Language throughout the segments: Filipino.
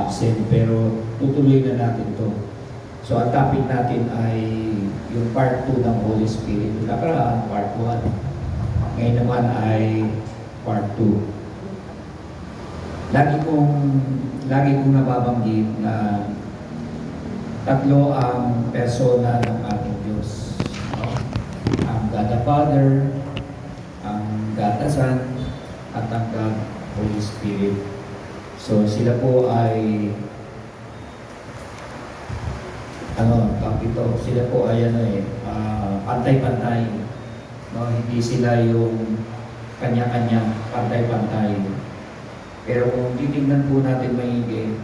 absent, pero tutuloy na natin to. So ang topic natin ay yung part 2 ng Holy Spirit. Nakaraan, part 1. Ngayon naman ay part 2. Lagi kong nababanggit na tatlo ang persona ng ating Diyos. No? Ang God the Father, ang God the Son, at ang God Holy Spirit. So sila po ay sila po ay pantay-pantay. No? Hindi sila yung kanya-kanya, pantay-pantay. Pero kung titignan po natin maigi,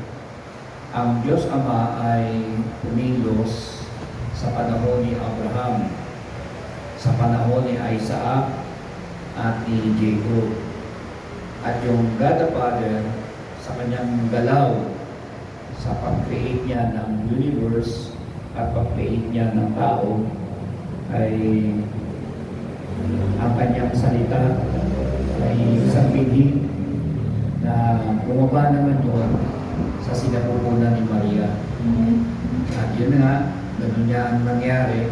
ang Diyos Ama ay kumilos sa panahon ni Abraham, sa panahon ni Isaac at ni Jacob. At yung God the Father, sa kanyang galaw, sa pag-create niya ng universe at pag-create niya ng tao, ay ang kanyang salita ay isang binhi na bumaba naman yun sa sinapupunan ni Maria. At yun nga, ganun niya ang nangyari,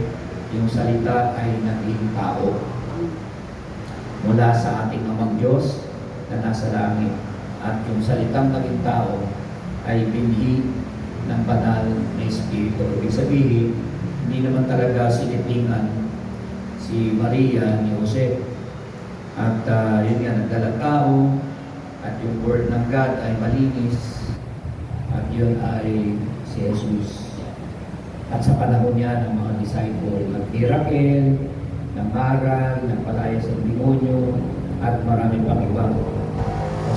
yung salita ay naging tao mula sa ating Amang Diyos na nasa langit. At yung salitang naging tao ay binhi ng banal na Espiritu. Ibig sabihin, hindi naman talaga sinipingan si Maria ni Jose. At yun nga, nagdalang tao, at yung word ng God ay malinis, at yun ay si Jesus. At sa panahon niya ng mga disciple, nag-miracle, nang-aral, nagpalaya sa demonyo, at marami pang iba.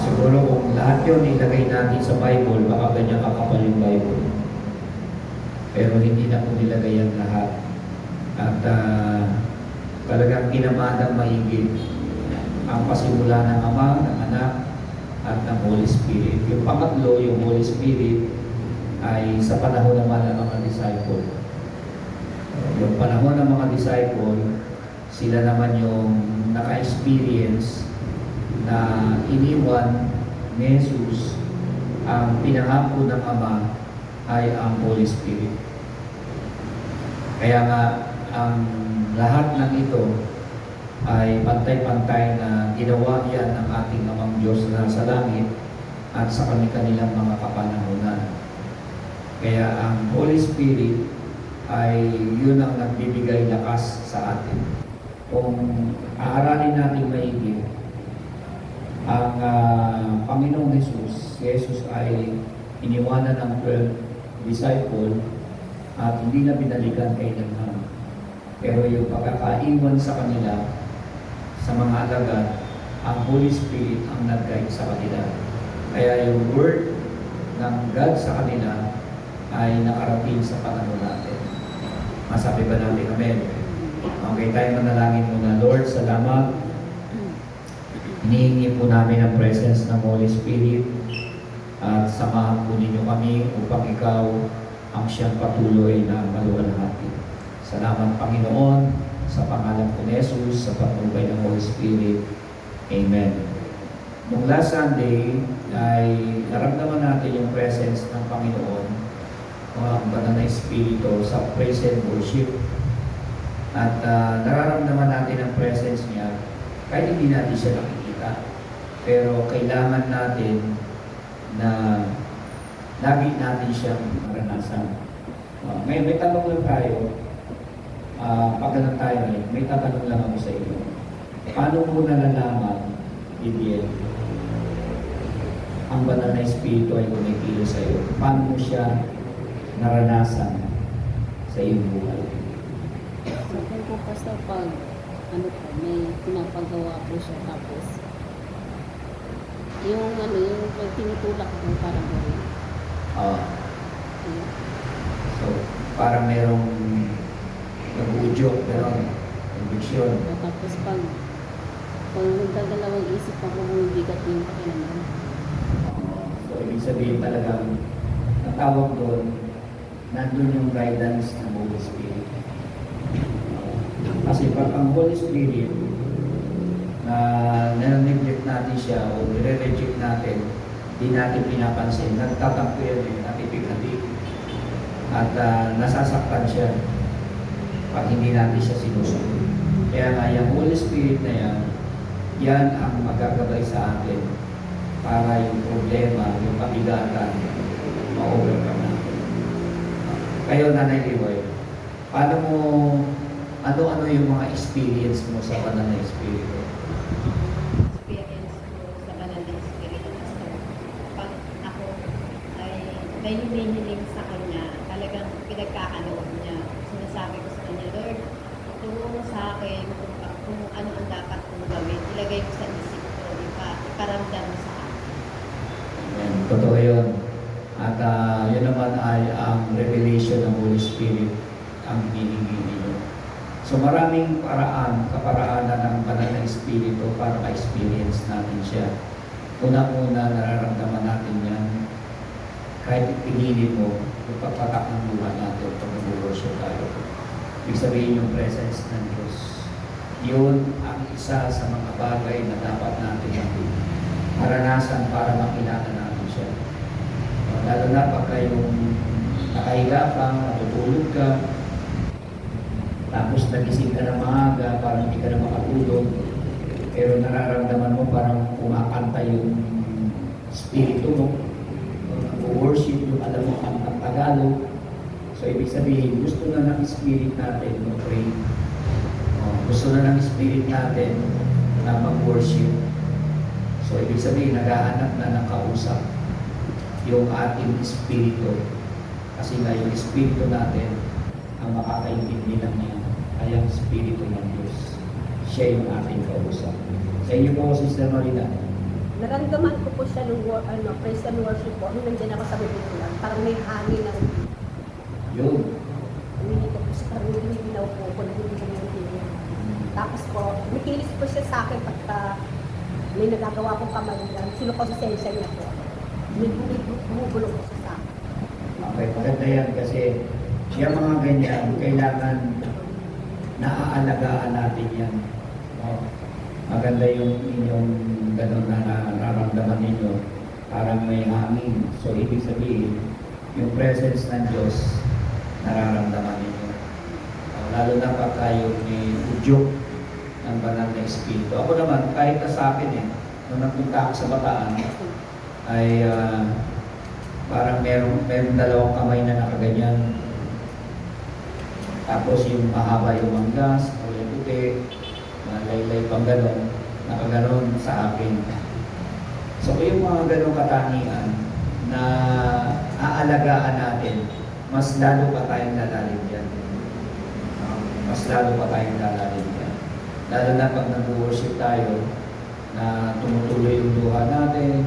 Siguro kung lahat yun ilagay natin sa Bible, baka ganyan kakapal yung Bible. Pero hindi na po nilagay ang lahat. At talagang ginamadang maigit ang pasimula ng Ama, ng Anak, at ng Holy Spirit. Yung pangatlo, yung Holy Spirit, ay sa panahon naman ng mga disciple. Yung panahon ng mga disciple, sila naman yung naka-experience na iniwan ni Jesus. Ang pinangako ng Ama ay ang Holy Spirit. Kaya nga, ang lahat ng ito ay pantay-pantay na ginawa yan ng ating Amang Diyos na sa langit at sa kanilang mga kapanahunan. Kaya ang Holy Spirit ay yun ang nagbibigay lakas sa atin. Kung aaralin natin maigi, ang Panginoong Jesus, si Jesus ay iniwanan ng 12 disciple at hindi na binalikan kailanman. Pero yung pagkakaiwan sa kanila, sa mga alagad, ang Holy Spirit ang nag-guide sa kanila. Kaya yung word ng God sa kanila ay nakarating sa panahon natin. Masabi ba natin, Amen? Okay, tayo manalangin muna. Lord, salamat. Hinihingi po namin ang presence ng Holy Spirit at samahan po ninyo kami upang ikaw ang siyang patuloy na maluwalhati. Salamat, Panginoon, sa pangalan ko ni Jesus, sa patnubay ng Holy Spirit. Amen. Nung last Sunday ay naramdaman natin yung presence ng Panginoon, ang banal na Espiritu sa praise and worship. At nararamdaman natin ang presence niya kahit hindi natin siya nakikita. Pero kailangan natin na lagi natin siyang maranasan. May tanong lang tayo. Pag ganun tayo ngayon, may tatanong lang ako sa iyo. Paano mo nalalaman, Bibiel, ang banal na Espiritu ay kumikilos sa iyo? Paano mo siya naranasan sa iyong buhay? Sabi ko basta pag may pinapagawa ko siya tapos yung pag tinutulak ko parang gawin. So, parang merong nag-udyok, merong conviction. Tapos pag nagdadalawang isip ako, bumibigat yung pakiramdam. So, ibig sabihin talagang natawag doon, nandun yung guidance ng Holy Spirit. Kasi pag ang Holy Spirit na nare-reject natin siya o nire-reject natin, di natin pinapansin. Nagtatampo yan eh, natipikati. At nasasaktan siya pag hindi natin siya sinusunod. Kaya nga yung Holy Spirit na yan, yan ang magagabay sa atin para yung problema, yung kabigatan, ma-overcome natin. Kayo, Nanay Liway, paano mo, ano-ano yung mga experience mo sa Banal na Espiritu? Experience ko sa Banal na Espiritu. Pastor, pag ako ay may hinihiling sa Kanya, talagang pinagkakaloob niya. Sinasabi ko sa Kanya, Lord, turo mo sa akin kung ano ang dapat kong gawin. Ilagay mo sa isip ko, iparamdam mo sa akin. Amen. Totoo yun. At yun naman ay ang revelation ng Holy Spirit ang hinihingi ninyo. So maraming kaparaanan ng Banal na Espiritu para ma-experience natin siya. Una-una, nararamdaman natin yan. Kahit piliin mo, yung pagpatak ng buhay natin pag nag-worship tayo. Ibig sabihin yung presence ng Diyos. Yun ang isa sa mga bagay na dapat natin maranasan para makilala natin siya. Lalo na pagka yung nakahiga ka, natutulog ka, tapos nagising ka na maaga, parang hindi ka na makatulog, pero nararamdaman mo parang kumakanta yung spirito mo, nag-worship yung alam mo ang Tagalog. So ibig sabihin, gusto na ng spirit natin mag-pray. Gusto na ng spirit natin na mag-worship. So ibig sabihin, naghahanap na ng kausap yung ating espiritu. Kasi nga yung espiritu natin ang makakaintindi lang niya ay ang espiritu ng Diyos. Siya yung ating kausap. Sa inyo po, Sister Marina. Naramdaman ko po siya nung praise and worship po. Nung nandiyan ako sa bibilihan, parang may hangin ng Yun. hindi ko po siya, parang binibinaw po ko, nagbibigay ng tingin. Tapos po, nakilis po siya sa akin pagka may nagagawa kong kamalian. Sino ko sa sensya niya po. Bumubulong po siya sa akin. Okay, maganda yan kasi yung mga ganyan, kailangan naaalagaan natin yan. Maganda yung inyong gano'n na nararamdaman ninyo, parang may hangin. So, ibig sabihin, yung presence ng Diyos, nararamdaman ninyo. Lalo na pagka yung may udyok ng Banal na Espiritu. Ako naman, kahit na sa akin nung nagpunta ako sa Bataan, ay parang meron dalawang kamay na nakaganyan. Tapos yung mahaba yung manggas, kulay puti, malaylay pang gano'n, nakaganon sa akin. So yung mga ganong katangian na aalagaan natin, mas lalo pa tayong lalalim dyan. Mas lalo pa tayong lalalim dyan. Lalo na pag nag-worship tayo, na tumutuloy yung duha natin,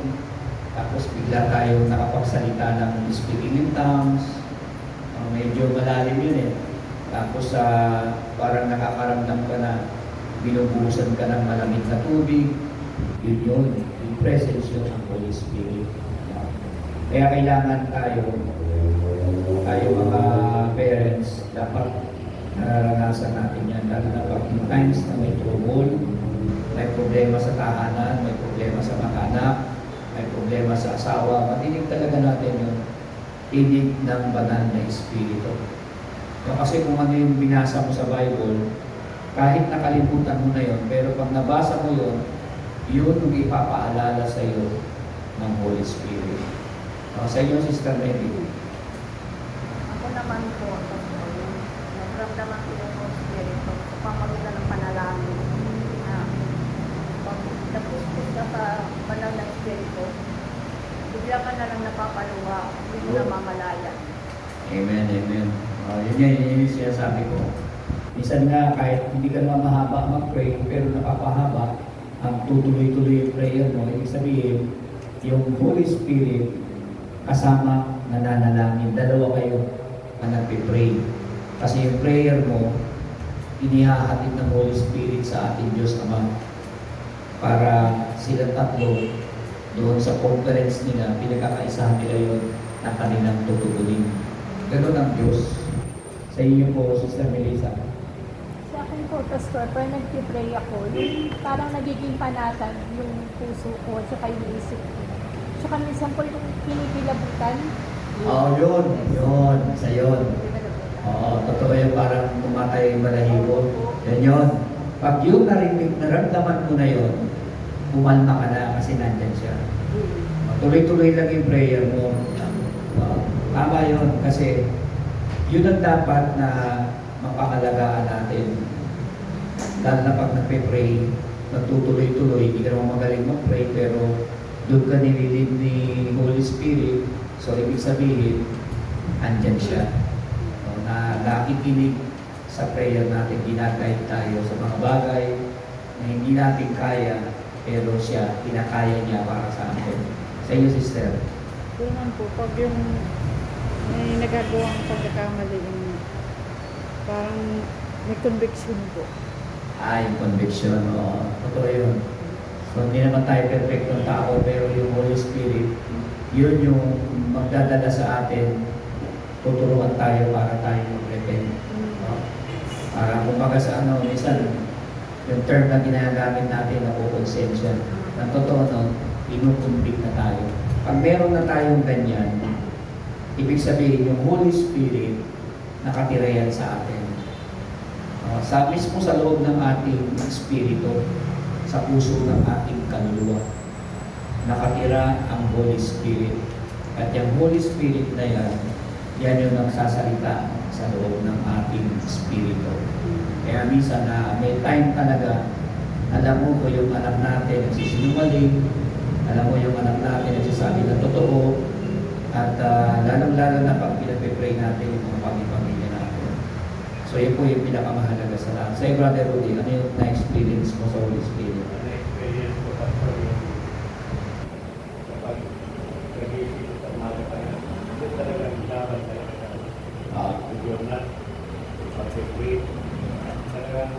tapos bigla tayong nakapagsalita ng speaking in tongues, medyo malalim yun eh. Tapos parang nakakaramdam ka na binubuhusan ka ng malamig na tubig, yun, yung presence yun ng Holy Spirit. Kaya kailangan tayo mga parents, dapat nararanasan natin yan. Lalo na pag in times na may trouble, may problema sa tahanan, may problema sa mga anak, may problema sa asawa, matinig talaga natin yung tinig ng Banal na Espiritu. Kasi kung ano yung binasa mo sa Bible, kahit nakalimutan mo na yun, pero pag nabasa mo yun, yun yung ipapaalala sa iyo ng Holy Spirit. Sa inyo, Sister Mary. Ako naman po, nagramdaman ko yung Holy Spirit sa pamagitan ng panalangin. Pag tapos ko siya sa Banal na Espiritu, bigla ka na lang napapaluwa, hindi mo na mamalaya. Amen, amen. Yun yung sinasabi ko. Minsan nga, kahit hindi ka naman mahaba mag-pray, pero napapahaba, ang tutuloy-tuloy yung prayer mo, ibig sabihin, yung Holy Spirit kasama nananalangin. Dalawa kayo na nagpipray. Kasi yung prayer mo, inihahatid ng Holy Spirit sa ating Diyos Ama para sila tatlo doon sa conference nila, pinagkakaisahan nila yun na kanilang tutugunin. Ganun ang Diyos. Sa inyo po, Sister Melissa. Sa akin po, Pastor, parang nag-pray ako, parang nagiging panatan yung puso ko at saka yung isip ko. Saka Tsaka minsan po yung pinipilabutan. Yun. Sa yun. Oo, totoo yung parang pumatay yung balahibo. Yan yun. Pag yun narinig, naramdaman mo na yun, pumalma ka na kasi nandyan siya. Tuloy-tuloy lang yung prayer mo. Tama yun kasi yun ang dapat na mapangalagaan natin. Lalo na pag nagpe-pray, nagtutuloy-tuloy, hindi ka naman magaling mag-pray, pero doon ka nililid ni Holy Spirit. So, ibig sabihin, andyan siya. Na nakikinig sa prayer natin, ginagayad tayo sa mga bagay na hindi natin kaya, pero siya, kinakaya niya para sa atin. Sa iyo, sister. Ganun po, pag yung may nagagawang pagkakamali, yung parang may conviction po. Yung conviction, totoo yun. So, hindi naman tayo perfectong tao, pero yung Holy Spirit, yun yung magdadala sa atin, tuturuan tayo para tayo mag-repent. Para kumbaga sa minsan, yung term na ginagamit natin na po konsensya, na totoo nun, inukumbig na tayo. Pag meron na tayong ganyan, ibig sabihin yung Holy Spirit, nakatira yan sa atin. Mismo sa loob ng ating espiritu, sa puso ng ating kaluluwa, nakatira ang Holy Spirit. At yung Holy Spirit na yan yung nagsasalita sa loob ng ating espiritu. Kaya minsan na may time talaga, alam mo ko yung anak natin nagsisinungaling, alam mo yung anak natin nagsasabi na totoo, at lalong-lalo na pag pinag-pray natin yung mga pamilya natin. So yun po yung pinakamahalaga sa lahat. Sa'yo, Brother Rudy, ano yung na-experience mo sa Holy Spirit? Na-experience ko pastor yung kapag nag-iisip ko sa umaga tayo, ito talagang laban talaga sa journal, pag-pray. Talagang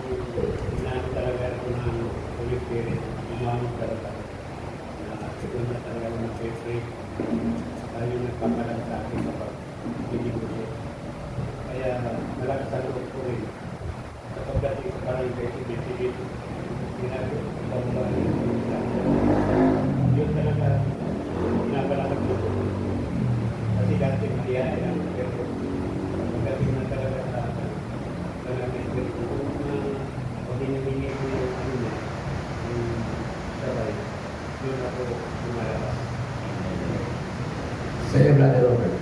inaano talaga ako ng Holy Spirit, umamag talaga. Ito na talagang nag-pray. Tayo nagpamalag sa akin kapag hindi ko siya. Kaya malakas sa loob ko rin. Kapag dating sa barangay, sige, ginagawa ko sa barangay. Yun talaga, pinapalakad ko. Kasi dati maliyaya, pero pagdating na talaga sa barangay, pag hinihingi ko yung yung sabay, yun ako lumalabas. Sa'yo, Brother Robert.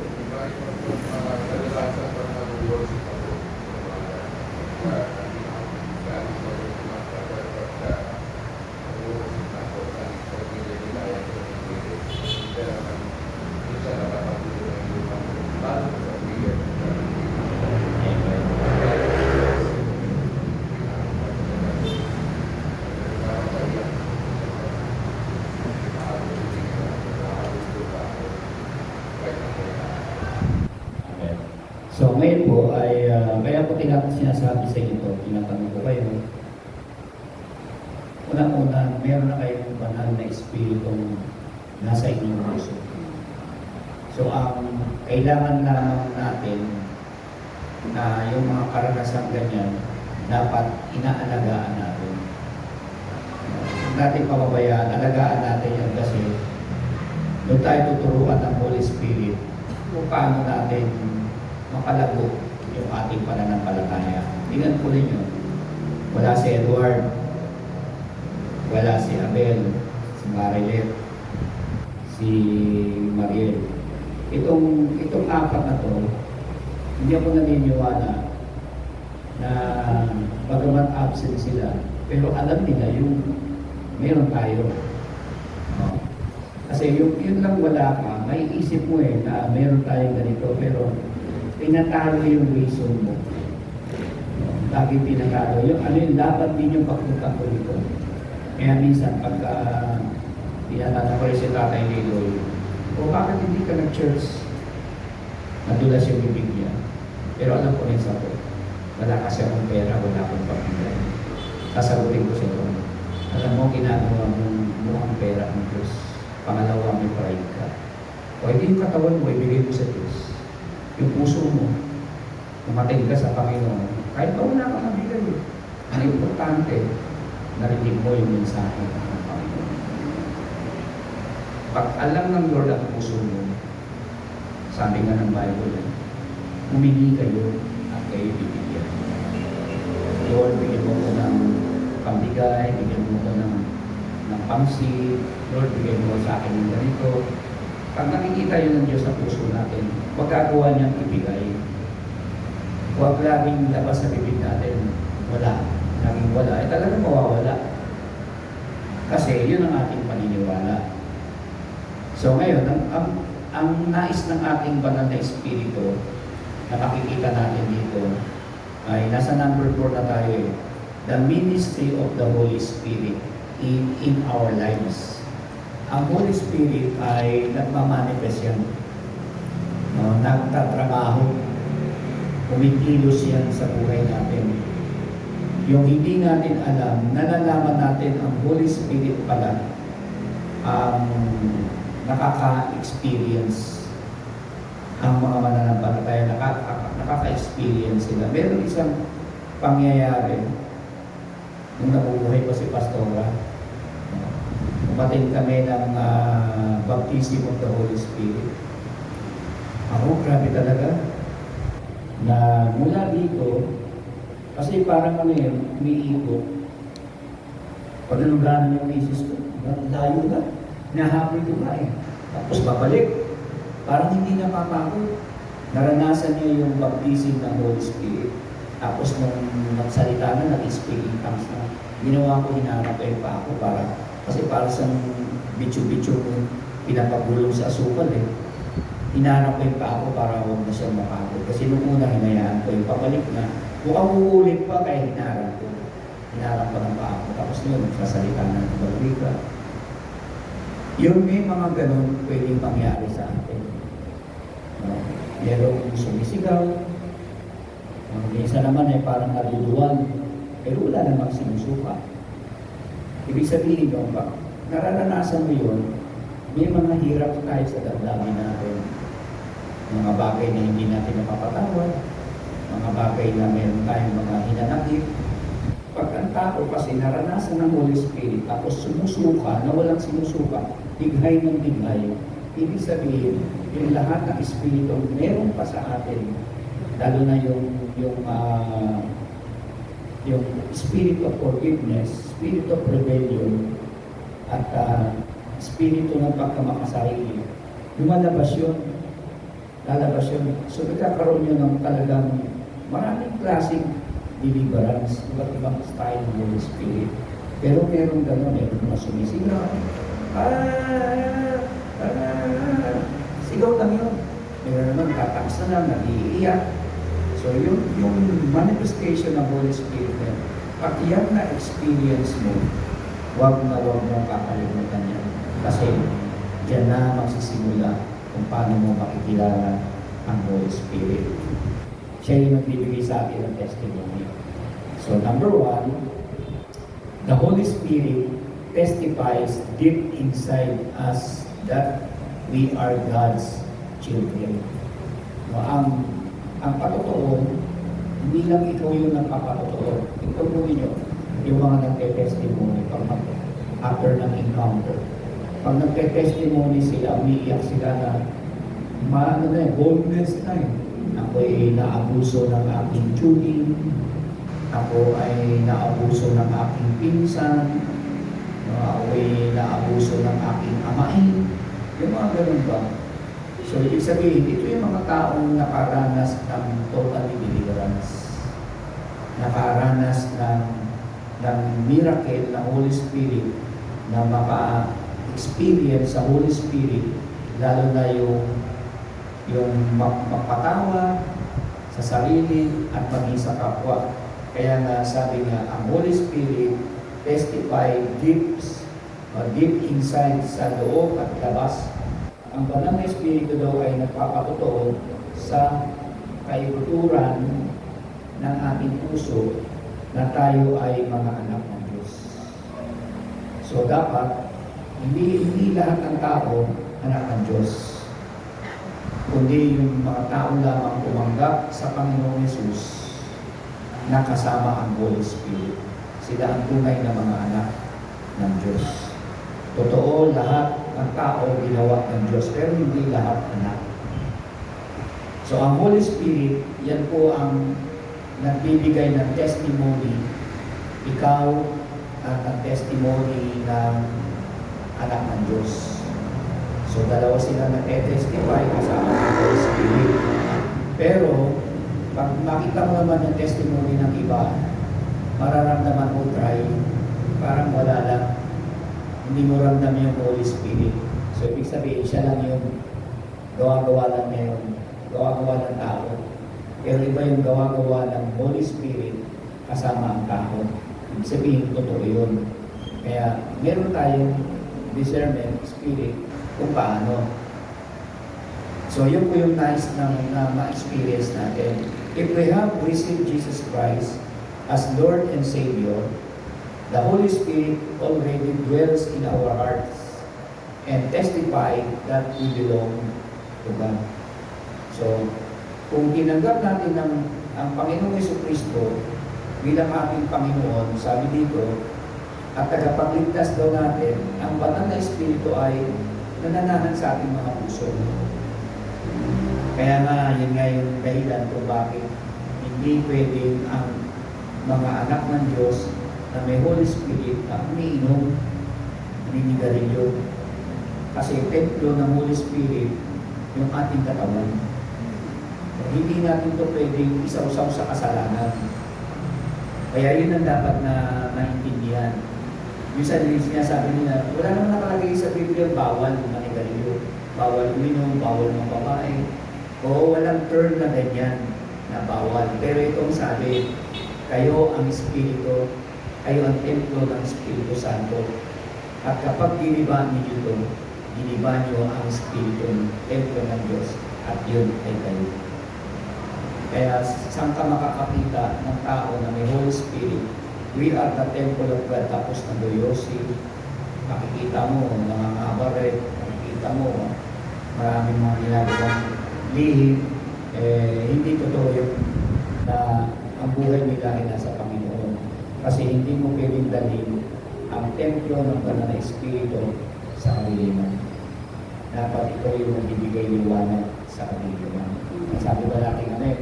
So ngayon po ay kaya po sinasabi sa inyo ito, tinatanong ko kayo. Una-una, meron na kayong banal na espiritong nasa inyong puso. So ang kailangan lamang natin na yung mga karanasang ganyan, dapat inaalagaan natin. Huwag natin pababayaan, alagaan natin yan kasi doon tayo tuturuan ng Holy Spirit kung paano natin makalago yung ating pananampalataya. Tingnan po ninyo, wala si Edward, wala si Abel, si Marilet, si Mariel. Itong apat na to, hindi ako naniniwala na bagamat absent sila, pero alam nila yung meron tayo. Kasi yun lang wala ka, may isip mo na meron tayong ganito, pero pinatalo yung reason mo. Lagi pinatalo. Yung dapat din yung pagpunta ko dito. Kaya minsan, pagka tinatanong ko rin si Tatay Liloy, bakit hindi ka nag-church? Nadulas yung bibig niya. Pero alam ko rin sa ko, wala kasi akong pera, wala akong pamilya. Sasagutin ko siya doon. Alam mo, ginagawa mo ang pera ng Diyos. Pangalawa, may pride ka. O hindi yung katawan mo, ibigay mo sa Diyos. Yung puso mo, umating ka sa Panginoon, kahit pa wala kang nabigay. Ang importante, narinig mo yung mensahe ng Panginoon. Pag alam ng Lord ang puso mo, sabi nga ng Bible, humingi kayo at kayo bibigyan. Lord, bigyan mo ko ng pambigay, bigyan mo ko ng pangsi, Lord, bigyan mo sa akin ng ganito. Pag nakikita yun ng Diyos sa puso natin, huwag gagawa niyang ibigay. Huwag laging labas sa bibig natin, wala. Laging wala, ay talagang mawawala. Kasi yun ang ating paniniwala. So ngayon, ang nais ng ating banal na espiritu na makikita natin dito ay nasa number 4 na tayo eh. The ministry of the Holy Spirit in our lives. Ang Holy Spirit ay nagmamanifest yan. No, nagtatrabaho. Kumikilos yan sa buhay natin. Yung hindi natin alam, nalalaman natin ang Holy Spirit pala ang nakaka-experience. Ang mga mananampalataya, nakaka-experience sila. Meron isang pangyayari nung nabubuhay pa si Pastora. Umatin kami ng baptism of the Holy Spirit. Ako, grabe talaga. Na mula dito, kasi parang ano yun, umiikot. Pag naluganan yung misis ko, layo na. Nahapoy ko nga eh. Tapos babalik. Parang hindi napapagod. Naranasan niya yung baptism ng Holy Spirit. Tapos nung nagsalita na, nag-speak in tongues na. Ginawa ko, hinarap pa ako kasi para sa bitso-bitso pinapagulong sa asukal eh. Hinarap pa ako para huwag na siya mapagod. Kasi nung una, hinayaan ko yung pabalik na. Mukhang uulit pa kaya hinarap ko. Hinarap pa ng pa ako. Tapos yun, nagsasalita na ng balwika. Yung may mga ganun pwedeng pangyari sa atin. Merong sumisigaw. Minsan naman ay parang naduduan. Pero wala namang sinusuka. Ibig sabihin nyo, pag nararanasan mo yun, may mga hirap tayo sa damdamin natin. Mga bagay na hindi natin napapatawad. Mga bagay na meron tayong mga hinanakit. Pag ang tao kasi naranasan ng Holy Spirit, tapos sumusuka, na walang sinusuka, bighay ng bighay, ibig sabihin, yung lahat ng Espiritu meron pa sa atin, lalo na yung Spirit of Forgiveness, Spirit of Rebellion, at Espiritu ng pagkamakasarili, lumalabas yun. Lalabas yun. So nagkakaroon yun ng talagang maraming klaseng deliverance, iba't ibang style ng Holy Spirit. Pero meron gano'n, meron mga sumisigaw. Sigaw lang yun. Meron naman tataksa na, nag-iiyak. So yung manifestation ng Holy Spirit, pag yan na-experience mo, huwag mong kakalimutan yan. Kasi dyan na magsisimula kung paano mo makikilala ang Holy Spirit. Siya yung nagbibigay sa atin ng testimony. So number 1, the Holy Spirit testifies deep inside us that we are God's children. No, ang patotoo, hindi lang ikaw yung nagpapatotoo. Ito po ninyo, yung mga nagte-testimony after ng encounter. Pag nagte-testimony sila, umiiyak sila na boldness na eh. Ako ay naabuso ng aking tuning. Ako ay naabuso ng aking pinsan. Ako ay naabuso ng aking amain. Yung mga ganun ba? So, ibig sabihin, ito yung mga taong nakaranas ng total deliverance. Nakaranas ng miracle ng Holy Spirit na maka-experience sa Holy Spirit, lalo na yung magpatawa sa sarili at maging sa kapwa. Kaya nga sabi nga, ang Holy Spirit testify deep inside sa loob at labas. Ang banal na Espiritu daw ay nagpapatotoo sa kaibuturan ng ating puso na tayo ay mga anak ng Diyos. So dapat, hindi lahat ng tao anak ng Diyos, kundi yung mga tao lamang tumanggap sa Panginoong Yesus na kasama ang Holy Spirit. Sila ang tunay na mga anak ng Diyos. Totoo lahat ng tao ginawa ng Diyos, pero hindi lahat anak. So ang Holy Spirit, yan po ang nagbibigay ng testimony, ikaw at ang testimony ng anak ng Diyos. So dalawa sila nag-testify kasama ng Holy Spirit. Pero pag makita mo naman yung testimony ng iba, mararamdaman mo parang wala lang. Hindi mo ramdam yung Holy Spirit. So ibig sabihin, siya lang yung gawa-gawa lang niya yung gawa-gawa ng tao. Pero iba yung gawa-gawa ng Holy Spirit kasama ang tao. Ibig sabihin, totoo yun. Kaya meron tayong discernment, spirit, kung paano. So yun po yung nice na ma-experience natin. If we have received Jesus Christ as Lord and Savior, the Holy Spirit already dwells in our hearts and testify that we belong to God. So, kung tinanggap natin ang Panginoong Jesucristo bilang ating Panginoon, sabi dito, at tagapagligtas daw natin, ang banal na Espiritu ay nananahan sa ating mga puso. Kaya nga, yun nga yung dahilan kung bakit hindi pwedeng ang mga anak ng Diyos na may Holy Spirit na umiinom, naninigarilyo. Kasi templo ng Holy Spirit yung ating katawan. Hindi natin ito pwedeng isaw-saw sa kasalanan. Kaya yun ang dapat na maintindihan. Yung sa sinasabi nila, wala naman nakalagay sa Biblia, bawal manigarilyo, bawal uminom, bawal ng babae. O walang term na ganyan na bawal. Pero itong sabi, kayo ang Espiritu, kayo ang templo ng Espiritu Santo. At kapag giniba niyo ito, giniba niyo ang Espiritu, templo ng Diyos, at yun ay kayo. Kaya saan ka makakapita ng tao na may Holy Spirit? We are the temple of God. Tapos nag-yosi, makikita mo, nangangabaret, makikita mo, maraming mga ginagawang lihim, hindi totoo yung na ang buhay nila ay nasa Panginoon. Kasi hindi mo pwedeng dalhin ang templo ng banal na Espiritu sa kadiliman. Dapat ito yung magbibigay liwanag sa kadiliman. Sabi ba natin amen?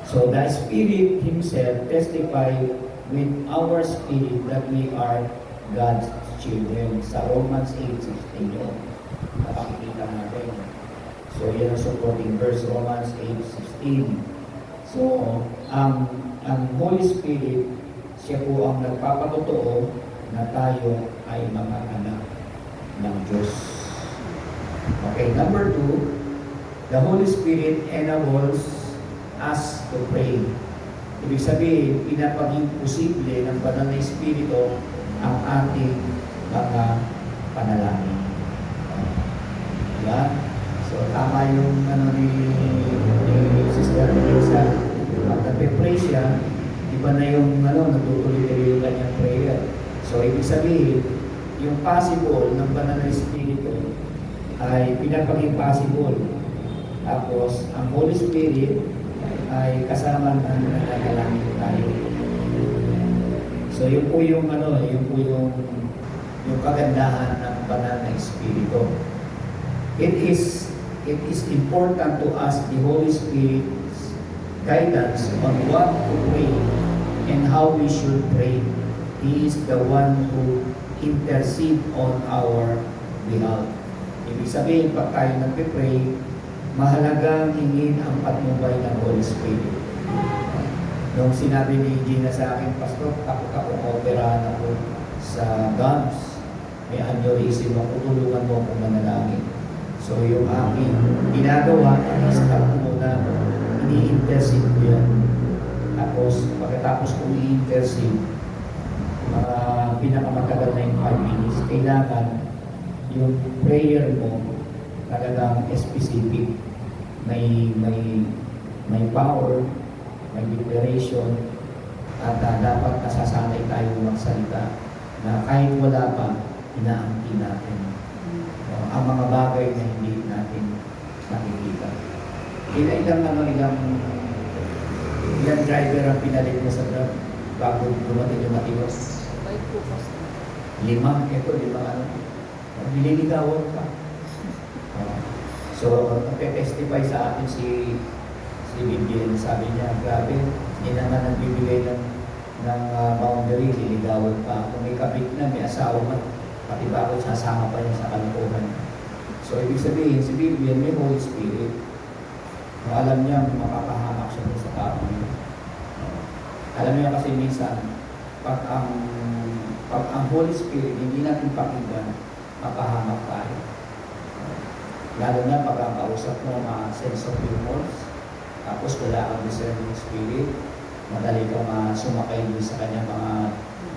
So the Spirit Himself testifies with our spirit that we are God's children. Sa Romans 8:16 yun. Nakakikita natin. So yan ang supporting verse, Romans 8:16. So ang Holy Spirit, siya po ang nagpapatotoo na tayo ay mga anak ng Diyos. Okay, number 2, the Holy Spirit enables us to pray. Ibig sabihin, pinapaging posible ng banal na Espiritu ang ating mga panalangin. Diba? So, tama yung ni Sister Teresa. Pag nagpe-pray siya, iba na yung natutuloy-tuloy yung kanyang prayer. So, ibig sabihin, yung possible ng banal na Espiritu ay pinapaging possible. Tapos, ang Holy Spirit ay kasama ng nananalangin tayo. So, yun po yung yung kagandahan ng banal na Espiritu. It is important to ask the Holy Spirit's guidance on what to pray and how we should pray. He is the one who intercede on our behalf. Ibig sabihin, pag tayo nagpe-pray, mahalagang hingin ang patnubay ng Holy Spirit. Nung sinabi ni Gina sa akin, Pastor, takot ako operahan ako sa gums. May aneurysm ako, tulungan mo akong manalangin. So yung aking ginagawa, i-start muna, ini-intercede ko yan. Tapos, pagkatapos kong i-intercede, pinakamatagal na yung 5 minutes, kailangan yung prayer mo talagang specific. May power, may declaration, at dapat nasasanay tayo magsalita na kahit wala pa, inaangkin natin. Ang mga bagay na hindi natin nakikita. Ilang driver ang pinalit mo sa truck bago dumating yung matiwas? 5 po, Pastor. 5? Ito, 5 ano? Nililigawan ka. So, nagte-testify sa atin si Vivian, sabi niya, grabe, hindi naman nagbibigay ng boundary, nililigawan pa. Kung may kabit na, may asawa na, pati bakit sasama pa niya sa kalikuhan. So, ibig sabihin, si Vivian may Holy Spirit. Alam niya, makapahamak siya sa tao niya. Alam niya kasi minsan, pag ang Holy Spirit, hindi natin pakinggan, mapahamak tayo. Lalo na pag ang kausap mo mga sense of humors, tapos wala kang discerning spirit, madali kang sumakay din sa kanya mga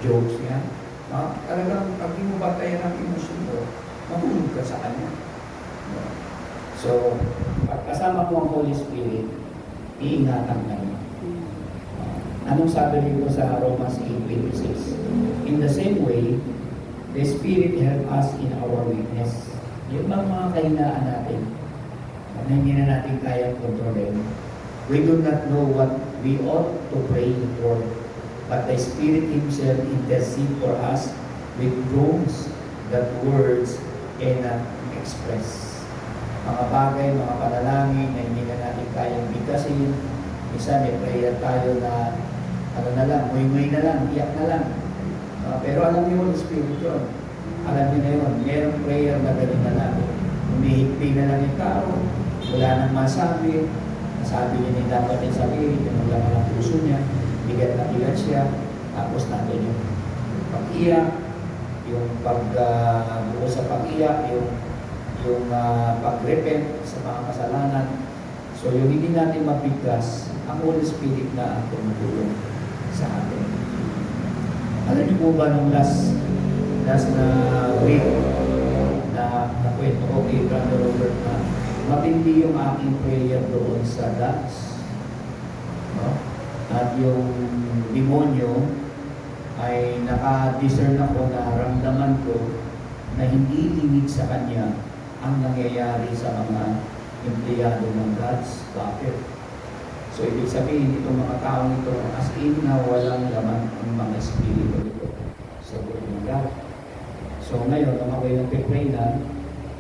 jokes niya. Talagang pag di mo batayan ang emosyon mo, mahulog ka sa kanya. So, pag kasama mo ang Holy Spirit, iingatan ka niya. Anong sabi dito sa Romans 8:26? In the same way, the Spirit help us in our weakness. Yung mga kahinaan natin, na hindi na natin kayang kontrolin, we do not know what we ought to pray for, but the Spirit Himself intercede for us with groans that words cannot express. Mga bagay, mga panalangin na hindi na natin kayang bigkasin. Minsan may prayer tayo na muy-muy na lang, iyak na lang. Pero alam niyo yung Spirit yun. Alam niyo na yun, mayroong prayer na galing na lang. Humihigpig na lang yung tao, wala nang masabi. Nasabi niya na yung dapat yung sabihin, yung laman ng puso niya, bigat na bigat siya. Tapos natin yung pag-iyak, yung pag-buo sa pag-iyak, yung pag-repent sa mga kasalanan. So yung hindi natin mabigkas, ang Holy Spirit na ang tumutulong sa atin. Alam niyo po ba nung last na week na nakwento ko kay Brother Robert na matindi yung aking prayer doon sa Dutch. No? At yung demonyo ay naka-discern ako na ramdaman ko na hindi limit sa kanya ang nangyayari sa mga empleyado ng God's Bakit? So, ibig sabihin, itong mga taong ito, as in na walang laman ang mga espiritu ito sa buhay ng God. So, ngayon, nung ako'y nagpipray na,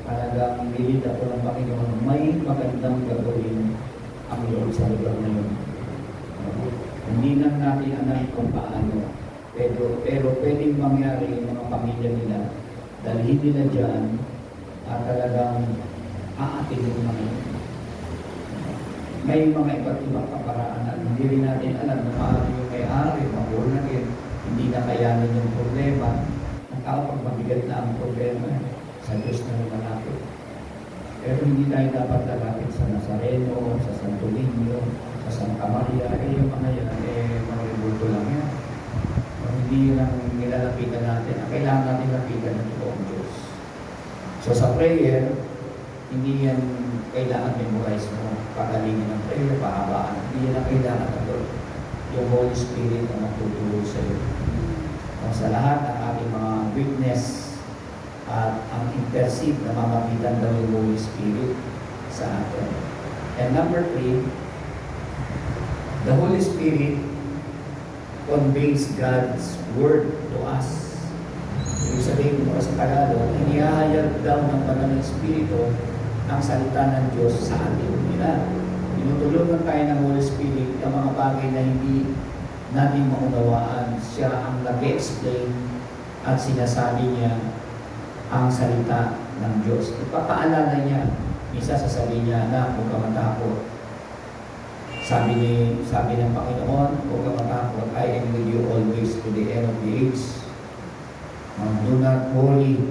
talagang nilid ako ng Panginoon, may magandang gagawin ang Lord sa lugar na yun. Hindi lang natin alam kung paano, pero pwedeng mangyari yung mga pamilya nila, dalhin nila dyan, at talagang aatinin mga yun. May mga iba't ibang kaparaan at hindi rin natin alam na paano yung may-ari, mabuhay na rin, hindi na kayanin yung problema. Ang tao pag mabigat na ang problema, sa Diyos na lumalapit. Pero hindi tayo dapat lalapit sa Nazareno, sa Santo Niño, sa Santa Maria, yung mga yan, mga rebulto lang yan. Hindi yun ang nilalapitan natin. Ang kailangan natin lapitan ng totoong Diyos. So sa prayer, hindi yan kailangan memorize mo, pagalingin ng prayer, pahabaan. Hindi yan ang kailangan ng Lord. Yung Holy Spirit ang magtutulog sa iyo. Sa lahat ng ating mga witness at ang intercede na mamagitan daw yung Holy Spirit sa atin. And number 3, the Holy Spirit conveys God's Word to us. Ibig sabihin mo sa Tagalog, inihayag daw ng banal ng Espiritu ang salita ng Diyos sa atin. Tinutulungan tayo ng Holy Spirit ang mga bagay na hindi natin maunawaan. Siya ang nag-explain at sinasabi niya ang salita ng Diyos. Ipapaalala niya, isa sasabihin niya na huwag ka matakot. Sabi ng Panginoon, huwag ka matakot, I am with you always to the end of the age. Do not worry,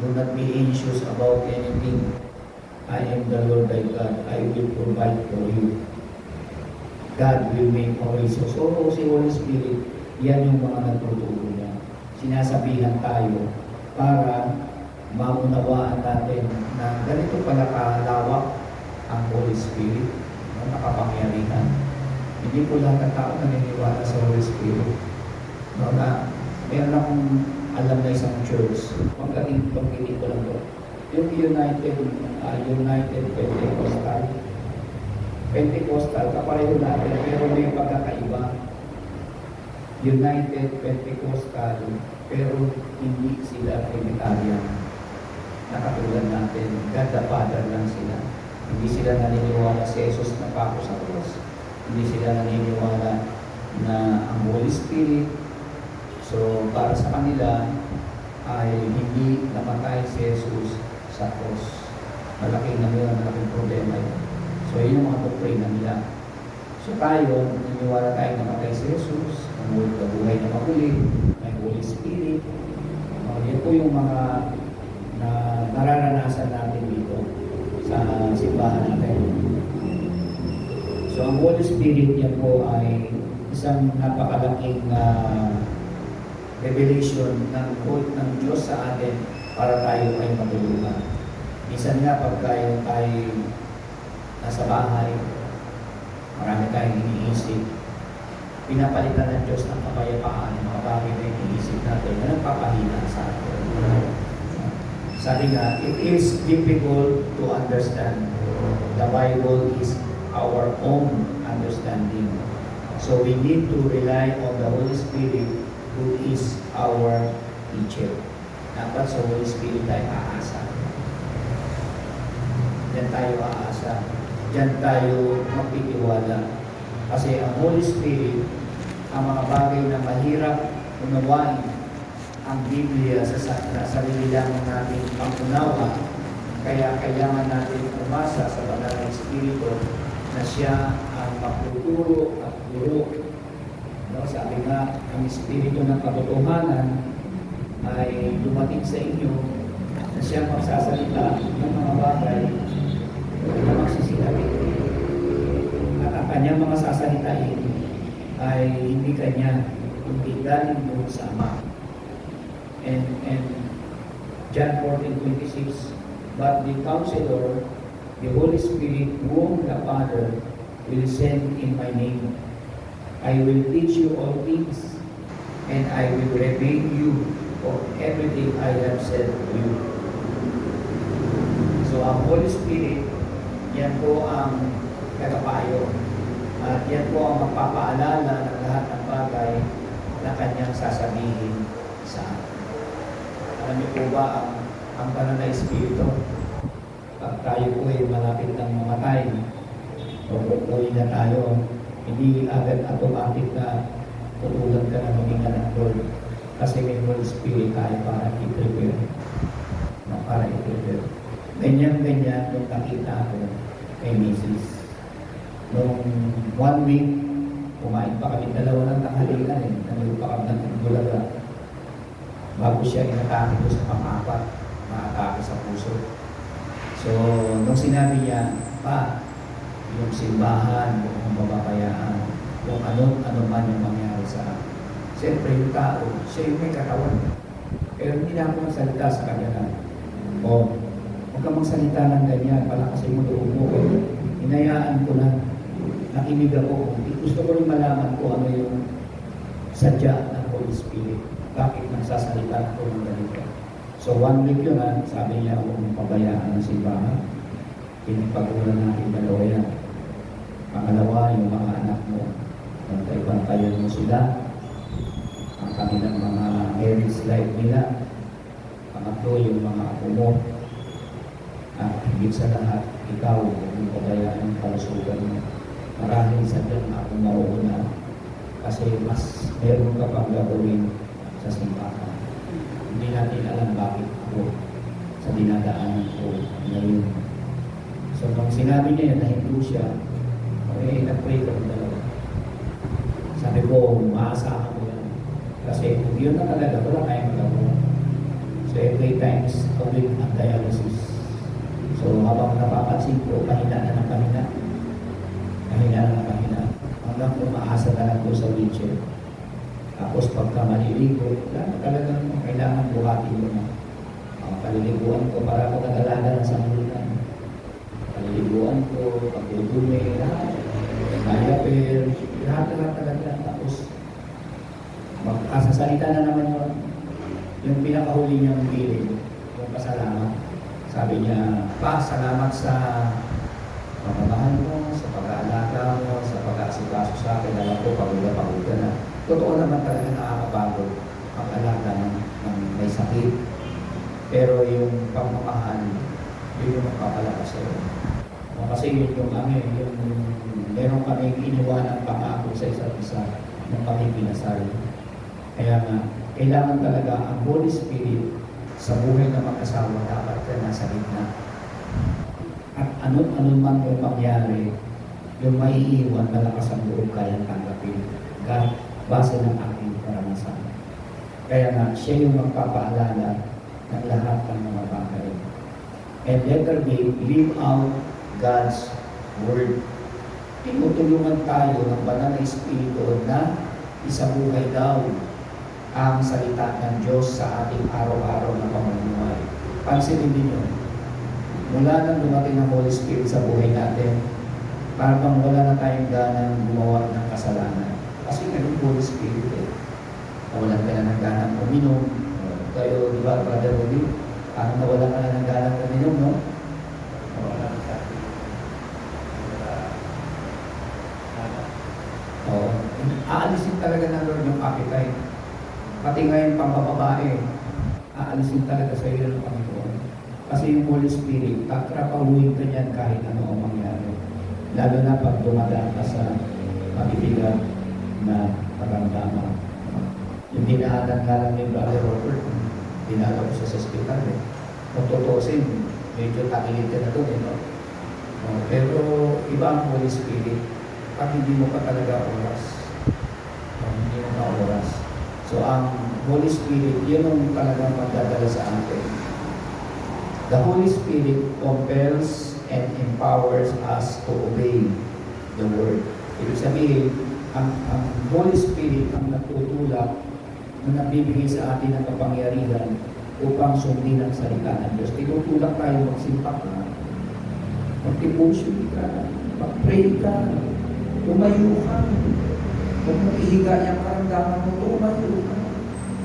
do not be anxious about anything. I am the Lord thy God, I will provide for you. God will make a way. So si Holy Spirit, yan yung mga nagtutulong niya. Sinasabihan tayo para maunawaan natin na ganito pala kalawak ang Holy Spirit, nakapangyarihan. Hindi po lahat ng tao naniniwala sa Holy Spirit. Meron akong alam na isang church, pagdating ko lang to. Yung United Pentecostal, kapareho natin, pero may pagkakaiba. United Pentecostal, pero hindi sila Trinitarian. na katulad natin. God the Father lang sila. Hindi sila naniniwala si Jesus na pako sa cross. Hindi sila naniniwala na ang Holy Spirit. So, para sa kanila ay hindi namatay si Jesus sa cross. Malaking problema yun. So, yun yung mga doktrina nila. So, tayo, naniniwala tayo na namatay si Jesus, ang buhay na maguli, may Holy Spirit. Yan po yung mga na nararanasan natin dito sa simbahan natin. So, ang Holy Spirit yan po ay isang napakalaking revelation ng Diyos sa atin para tayo ay matulungan. Minsan nga pag tayo ay nasa bahay, marami tayong iniisip, pinapalitan ng Diyos ng kapayapaan ng mga bagay na iniisip natin na nagpapahina sa atin. Sabi nga, it is difficult to understand. The Bible is our own understanding. So we need to rely on the Holy Spirit who is our teacher. Dapat sa Holy Spirit tayo aasa. Diyan tayo aasa. Diyan tayo magtitiwala. Kasi ang Holy Spirit, ang mga bagay na mahirap unawain, ang Biblia sa sarili lamang natin pang-unawa. Kaya kailangan natin umasa sa Banal na Espiritu na siya ang magtuturo at guro. No, sabi nga, ang Espiritu ng katotohanan ay dumating sa inyo na siya magsasalita ng mga bagay na magsisinabi. At ang kanyang mga sasalitain ay hindi kanya, kundi galing doon sa Ama. And John 14:26, but the Counselor, the Holy Spirit, whom the Father will send in my name, I will teach you all things, and I will reveal you of everything I have said to you. So ang Holy Spirit, yan po ang kagapayo. At yan po ang magpapaalala ng lahat ng bagay na kanyang sasabihin sa atin. Alam niyo po ba ang Banal na Espiritu? Pag tayo po ay malapit ng mamatay, o na tayo, hindi agad automatic na tutulad ka na maging anak Lord. Kasi may Holy Spirit tayo para i-prepare. Para i-prepare. Ganyan-ganyan nung nakita ko kay Mrs. Nung 1 week, kumain pa kami dalawa ng tanghalian Nanood pa kami ng bulaga. Bago siya inatake ko sa pang-apat, maatake sa puso. So, nung sinabi niya, pa, yung simbahan, yung mababayaan, kung ano man yung mangyari sa akin. Siyempre, yung tao, siya yung may katawan. Pero hindi na ako magsalita sa kanya na, huwag ka magsalita ng ganyan, palakasin mo loob mo. Hinayaan ko lang, nakinig ako. Gusto ko rin malaman ko ano yung sadya ng Holy Spirit. Bakit nagsasalita ako ng ganito? So 1 week yun sabi niya huwag mong pabayaan ng simbahan. Pinagpagulan natin dalawa yan. Pangalawa, yung mga anak mo. Bantay-bantayan mo sila. Ang kanilang mga marriage life nila. Pangatlo, yung mga apo mo. At higit sa lahat, ikaw, huwag mong pabayaan ng kalusugan mo. Marahil sadyang ako mauna. Kasi mas meron ka pang gagawin sa simbahan. Hindi natin alam bakit ako sa dinadaanan ko ngayon. So, nung sinabi niya na hindi siya, nag-pray ko dalawa. Sabi ko, maasahan ko yan. Kasi kung yun na talaga, wala kayong magagawa. So, 3 times a week ang dialysis. So, habang napapansin ko, pahina na ng pahina. Pahina na ng pahina. Hanggang umaasa na lang ko sa wheelchair. Tapos pagka maliligo, talagang kailangan buhatin mo na. Paliliguan ko para ako nag-alaga ng sanglitan. Paliliguan ko, pagdudumi, diaper, lahat talaga. Tapos magkasasalita na naman yung pinakahuli niyang bilin, yung pasalamat. Sabi niya, pa, salamat sa pagmamahal mo, sa pag-aalaga mo, sa pag-aasikaso sa akin. Alam ko, pagod na. Totoo naman talaga nakakapagod ang alaga ng may sakit. Pero yung pagmamahal, yun yung magpapalakas sa'yo. Kasi yun yung yung meron kami iniwanang pangako sa isa't isa ng pakipinasal. Kaya nga, kailangan talaga ang Holy Spirit sa buhay ng mag-asawa dapat ka nasa gitna. At ano man yung mangyari, yung maiiwan, malakas ang loob kayang tanggapin. Base ng aking karanasan. Kaya nga, siya yung magpapaalala ng lahat ng mga bagay. And letter B, live out God's Word. Tinutulungan tayo ng banal na Espiritu na isabuhay daw ang salita ng Diyos sa ating araw-araw na pamumuhay. Pansinin ninyo, mula nang dumating ang Holy Spirit sa buhay natin, parang wala na tayong ganang gumawa ng kasalanan. Kasi ngayon Holy Spirit nawalan ka na ng ganang uminom. Kayo, di ba, Brother Rudy? Parang nawalan ka na ng ganang uminom, no? Wala na sa atin. Oo. Aalisin talaga ng Lord yung appetite. Pati ngayon pang babae, aalisin talaga sa iyo ng Panginoon. Kasi yung Holy Spirit, tatrapahuin ka niyan kahit ano ang mangyari. Lalo na pag dumadaan ka sa mabibigat na paramdaman. Yung dinaanan nga lang ni Brother Robert, dinala ko siya sa ospital eh. Kung tutusin, medyo takilid ka na doon eh, no? Pero iba ang Holy Spirit, pag hindi mo pa talaga oras. Hindi mo pa oras. So ang Holy Spirit, yun ang talagang magdadala sa atin. The Holy Spirit compels and empowers us to obey the Word. Ibig sabihin, ang Holy Spirit ang nagtutulak na nagbibigay sa atin ng kapangyarihan upang sundin ang salita ng Diyos. Tinutulak tayo magsimpak na, mag-devotion ka, mag-pray ka, tumayo ka. Huwag mong ihiga yung karamdaman mo, tumayo ka.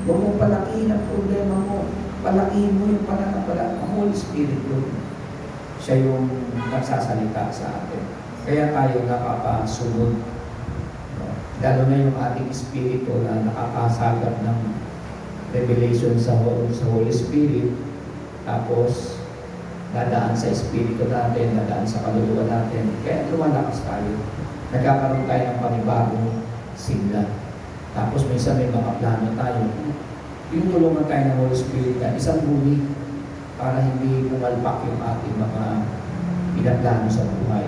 Huwag mong palakihin ang problema mo. Palakihin mo yung pananampalataya. Ang Holy Spirit doon. Siya yung nagsasalita sa atin. Kaya tayo napapasunod. Lalo na yung ating espiritu na nakakasagap ng revelation sa Holy Spirit. Tapos, dadaan sa espiritu natin, dadaan sa kaluluwa natin. Kaya lumalakas tayo. Nagkakaroon tayo ng panibagong sigla. Tapos minsan may mga plano tayo. Tinutulungan tayo ng Holy Spirit na isang guni para hindi pumalpak yung ating mga pinaplano sa buhay.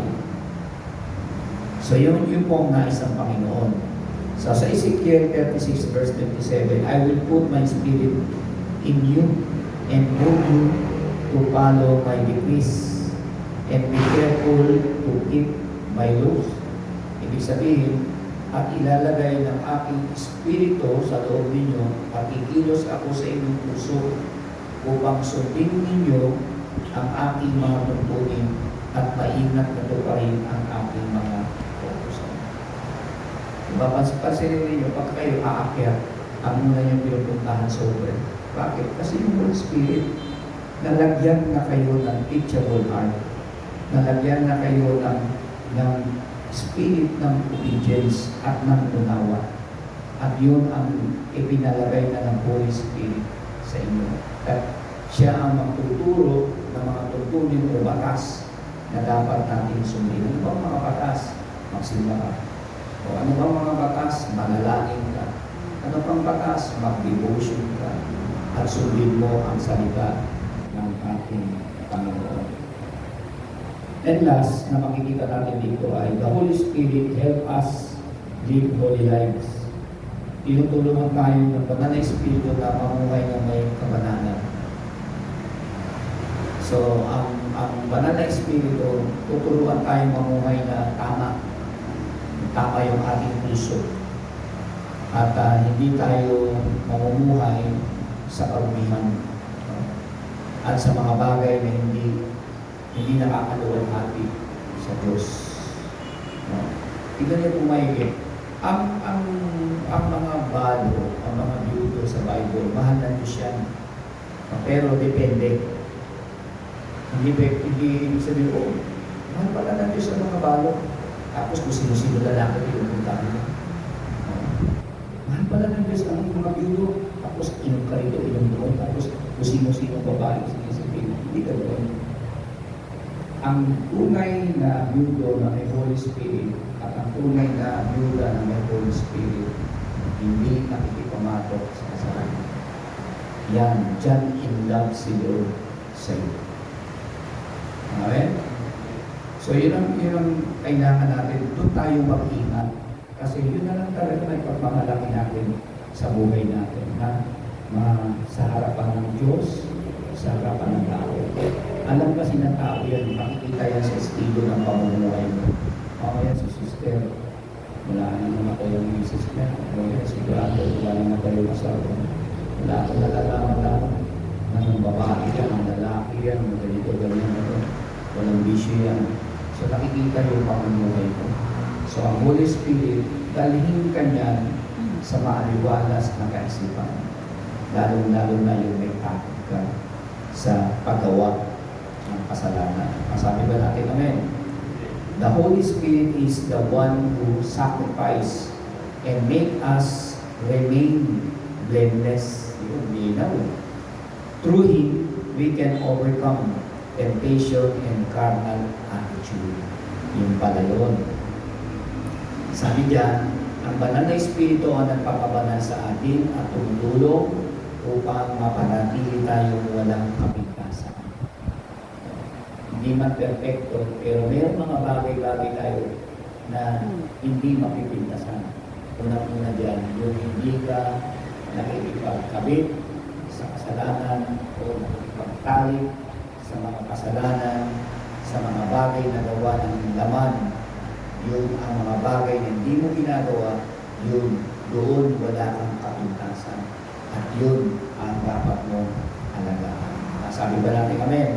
So yun po ang nais ng Panginoon. So sa Ezekiel 36 verse 27, I will put my spirit in you and move you to follow my decrees and be careful to keep my laws. Ibig sabihin, at ilalagay ng aking espiritu sa loob ninyo at ikilos ako sa inyong puso upang sundin ninyo ang aking mga tuntunin at maingat na tuparin ang aking mga kautusan. Pansinin ninyo, pag kayo aakyat, ang muna niyong pinupuntahan sa over. Bakit? Kasi yung Holy Spirit, nalagyan na kayo ng teachable heart. Nalagyan na kayo ng spirit ng obedience at ng unawa. At yun ang ipinalagay na ng Holy Spirit sa inyo. At siya ang magtuturo ng mga tuntunin o batas na dapat natin sundin. Ano bang mga batas? Magsimba ka. O ano bang mga batas? Manalangin ka. Ano bang batas? Mag-devotion ka. At sundin mo ang salita ng ating Panginoon. And last, na makikita natin dito ay the Holy Spirit help us live holy lives. Tinutulungan tayo ng banal na Espiritu na mamuhay ng may kabanalan. So, ang banal na Espiritu, tutulungan tayo mamuhay na tama. Tama yung ating puso. At hindi tayo mamumuhay sa karumihan. At sa mga bagay na hindi nakakaluwalhati sa Diyos. No? Tignan niyo kung maigit. Ang mga balo, ang mga biyudo sa Bible, mahal ng Diyos yan. Pero depende. Hindi ibig sabihin, oh, mahal pala ng Diyos ang mga balo. Tapos kung sino-sino lalaki pinupuntahan mo. Mahal pala ng Diyos ang mga biyudo. Tapos inom ka rito, inom doon. Tapos kung sino-sino babae sinisipin. Hindi ganoon. Ang tunay na byudo na may Holy Spirit at ang tunay na byuda na may Holy Spirit, hindi nakikipamatok sa kasalanan. Yan, dyan in love si Lord sa iyo. Amen? So yun ang kailangan natin. Doon tayo mag-ingat. Kasi yun na lang talaga may pagmamalaki natin sa buhay natin. Sa harapan ng Diyos, sa harapan ng tao. Alam kasi ng tao yan, makikita yan sa estilo ng pamumuhay mo. Yan si sister, wala na namatay ang misis niya. Yan si brother, wala na namatay ang asawa. Wala akong nalalaman lang ng babae yan, ng lalaki yan, ng ganito, ganyan. Walang bisyo yan. So nakikita yung pamumuhay ko. So ang Holy Spirit, dalhin ka niyan sa maaliwalas na kaisipan. Lalo-lalo na yung may takot ka sa paggawa ng kasalanan. Masabi ba natin, amen? The Holy Spirit is the one who sacrifice and make us remain blameless. Yun, linaw. Through Him, we can overcome temptation and carnal attitude. Yung pala yun. Sabi diyan, ang banal na Espiritu ang nagpapabanal sa atin at tumutulong upang mapanatili tayong walang kapintasan. Hindi man perfecto, pero mayroong mga bagay-bagay tayo na hindi mapipintasan. Unang-una diyan, yung hindi ka nakikipagkabit sa kasalanan o nakikipagtalik sa mga kasalanan, sa mga bagay na gawa ng laman. Yung ang mga bagay na hindi mo ginagawa, yun, doon wala kang kapintasan. At yun ang dapat mong alagaan. Sabi ba natin, amen?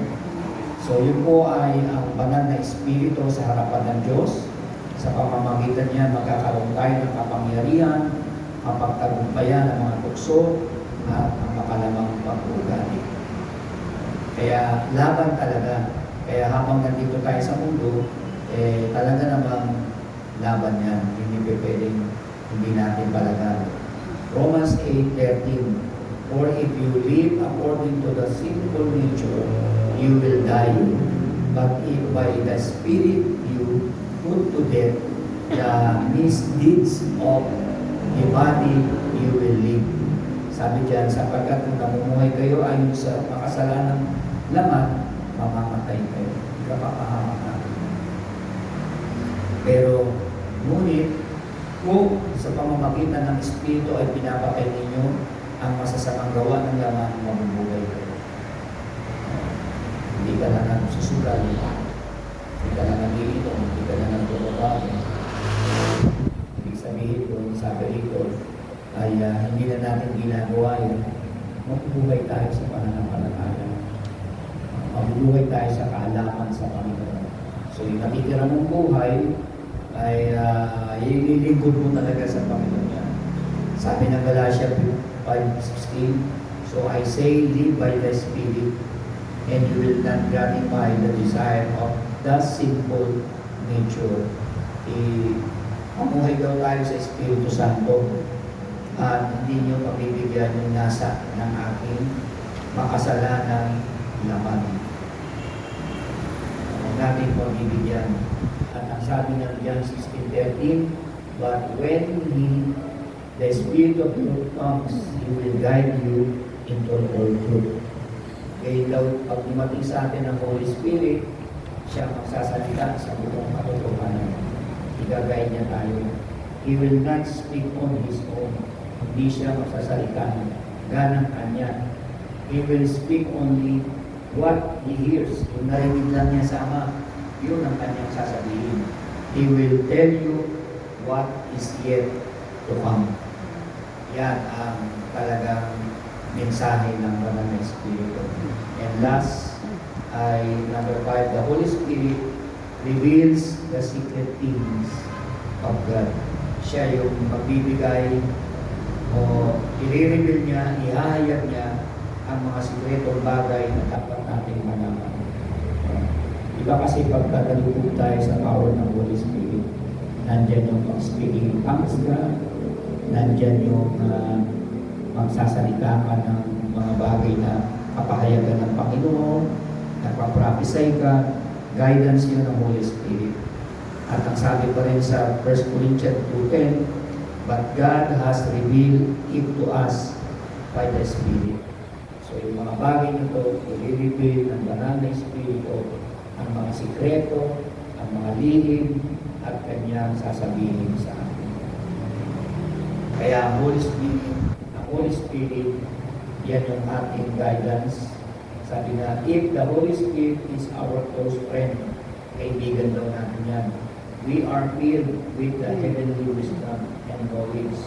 So yun po ay ang banal na Espiritu sa harapan ng Diyos. Sa pamamagitan niya, magkakaroon tayo ng kapangyarihan, mapagtagumpayan ng mga tukso, at ang makalamang pag-uugali. Kaya laban talaga. Kaya habang nandito tayo sa mundo, talaga namang laban yan. Hindi pwedeng hindi natin palagaan. Romans 8:13. For if you live according to the sinful nature, you will die. But if by the Spirit you put to death the misdeeds of the body, you will live. Sabi diyan, sapagkat kung namumuhay kayo ayon sa makasalanang laman, mamamatay kayo. Hindi ka papahamak natin. Pero, ngunit, kung sa pamamagitan ng Espiritu ay pinapatay ninyo ang masasamang gawa ng laman, mabubuhay kayo. Hindi ka na nagsusugal, hindi ka na nag-iinom, hindi ka na nagtutubago. Ibig sabihin kung sabi rito, ay hindi na natin ginagawa yun, mabubuhay tayo sa pananampalataya. Mabubuhay tayo sa kaalaman sa Panginoon. So, yung natitira mong buhay, ay ililingkod mo talaga sa Panginoon yan. Sabi ng Galatia 5:16, so I say, live by the Spirit, and you will not gratify the desire of the sinful nature. Mamuhay daw tayo sa Espiritu Santo at hindi nyo pabibigyan yung nasa ng aking makasalanang laman. Huwag natin pabibigyan. At ang sabi ng John 16:13, but when the Spirit of truth comes, He will guide you into all truth. Kaya daw, pag dumating sa atin ang Holy Spirit, siya magsasalita sa buong katotohanan. Igagay niya tayo. He will not speak on His own. Hindi siya magsasalita ganang kanya. He will speak only what He hears. Kung narinig lang niya sa Ama, yun ang kanyang sasabihin. He will tell you what is yet to come. Yan ang talagang mensahe ng Banal na Espiritu. And last, ay number 5, the Holy Spirit reveals the secret things of God. Siya yung magbibigay o i-reveal niya, ihahayag niya ang mga sikretong bagay na dapat nating malaman. Iba kasi pagkadalugod tayo sa power ng Holy Spirit, nandyan yung speaking in tongues ka, nandyan yung magsasalita ka ng mga bagay na kapahayagan ng Panginoon, nagpa-prophesy ka, guidance yun ng Holy Spirit. At ang sabi pa rin sa 1 Corinthians 2:10, but God has revealed it to us by the Spirit. So yung mga bagay nito, i-reveal ng banal na Espiritu, ang mga sikreto, ang mga lihim, at kanyang sasabihin sa atin. Kaya ang Holy Spirit, yan yung ating guidance. Sabi na, if the Holy Spirit is our close friend, kaibigan daw natin yan. We are filled with the heavenly wisdom and knowledge.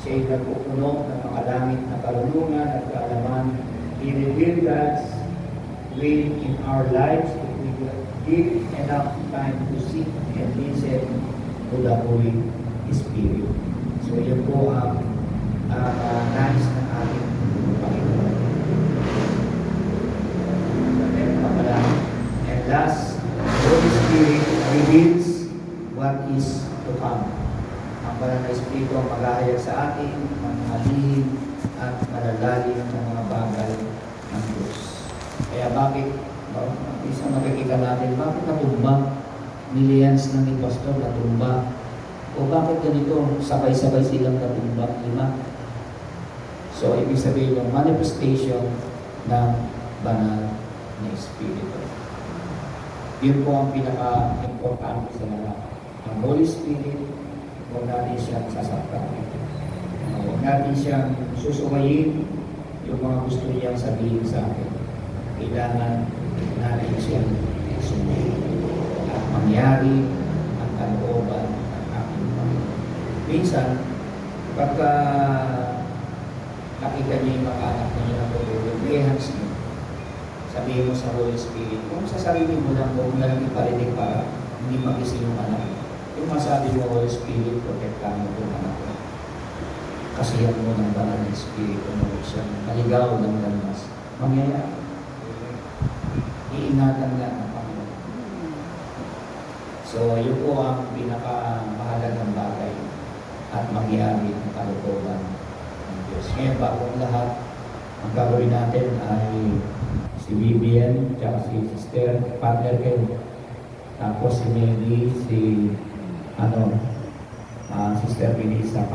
Siya'y nagpupuno ng makalangit na karunungan at kaalaman. He revealed God's will in our lives if we give enough time to seek and listen to the Holy Spirit. So yun po ang nais ng ating Panginoon. And last, the Holy Spirit reveals what is to come. Ang banal na Espiritu ang maghahayag sa atin ng mga lihim at malalalim ng mga bagay ng Diyos. Kaya bakit, isang makikita natin, bakit natumba? Millions na ni Pastor natumba. O bakit ganito, sabay-sabay silang natumba? 5. So, ibig sabihin yung manifestation ng banal na Espiritu. Yun po ang pinaka-importante sa lahat. Ang Holy Spirit, huwag natin siyang sasaktan. Huwag natin siyang susumayin yung mga gusto niyang sabihin sa akin. Kailangan natin siyang sumayin at mangyari ang kalooban ng aking Panginoon. Minsan, pagka nakita niya yung mga anak niya na tutulog, i-enhance niyo. Sabihin mo sa Holy Spirit, kung sa sarili mo lang, huwag na lang iparinig para hindi magising yung anak. Yung masabi mo, Holy Spirit, protektahan mo yung anak ko. Kasi yan mo ng banal ng Spirit, kung siya maligaw ng dalmas, mangyayari. Iingatan nga ng Panginoon. So, yun po ang pinakamahalagang bagay at mangyayari ng kalooban ng Diyos. Ngayon, bagong lahat, ang gagawin natin ay si Vivian, tsaka si Sister, partner kayo. Tapos si Mary, si Sister Vinisa.